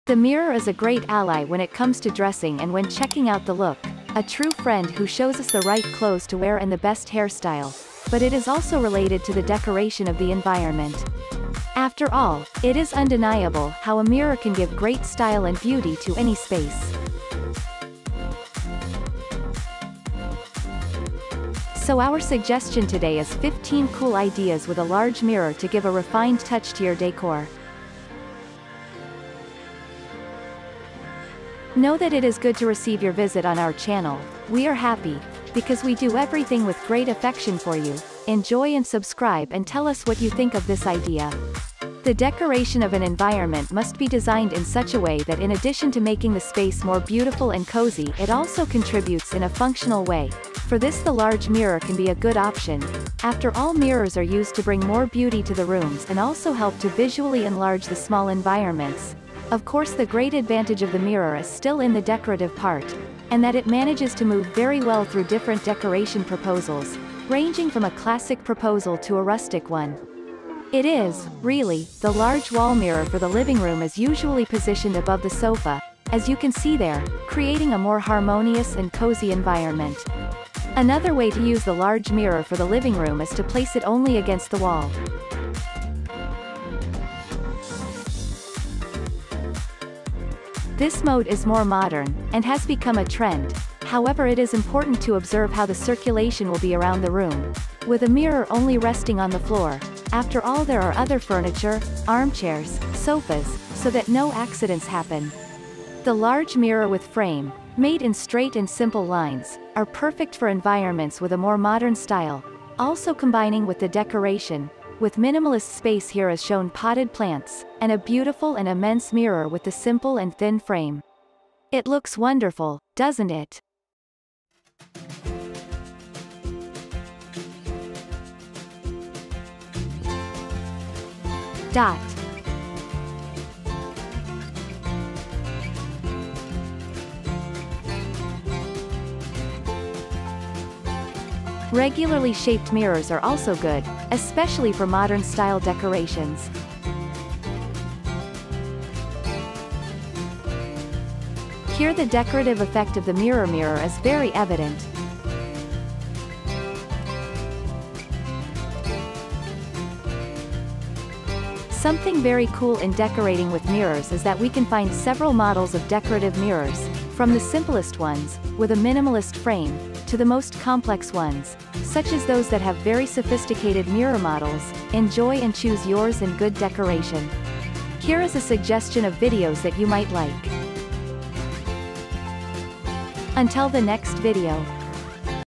The mirror is a great ally when it comes to dressing and when checking out the look, a true friend who shows us the right clothes to wear and the best hairstyle, but it is also related to the decoration of the environment. After all, it is undeniable how a mirror can give great style and beauty to any space. So our suggestion today is 15 cool ideas with a large mirror to give a refined touch to your decor. Know that it is good to receive your visit on our channel. We are happy, because we do everything with great affection for you. Enjoy and subscribe and tell us what you think of this idea. The decoration of an environment must be designed in such a way that in addition to making the space more beautiful and cozy, it also contributes in a functional way. For this, the large mirror can be a good option. After all, mirrors are used to bring more beauty to the rooms and also help to visually enlarge the small environments. Of course, the great advantage of the mirror is still in the decorative part, and that it manages to move very well through different decoration proposals, ranging from a classic proposal to a rustic one. It is, really, the large wall mirror for the living room is usually positioned above the sofa, as you can see there, creating a more harmonious and cozy environment. Another way to use the large mirror for the living room is to place it only against the wall. This mode is more modern, and has become a trend. However, it is important to observe how the circulation will be around the room, with a mirror only resting on the floor. After all, there are other furniture, armchairs, sofas, so that no accidents happen. The large mirror with frame, made in straight and simple lines, are perfect for environments with a more modern style, also combining with the decoration. With minimalist space, here is shown potted plants, and a beautiful and immense mirror with the simple and thin frame. It looks wonderful, doesn't it? Dot. Regularly shaped mirrors are also good, especially for modern style decorations. Here the decorative effect of the mirror is very evident. Something very cool in decorating with mirrors is that we can find several models of decorative mirrors, from the simplest ones, with a minimalist frame, to the most complex ones, such as those that have very sophisticated mirror models. Enjoy and choose yours in good decoration. Here is a suggestion of videos that you might like. Until the next video.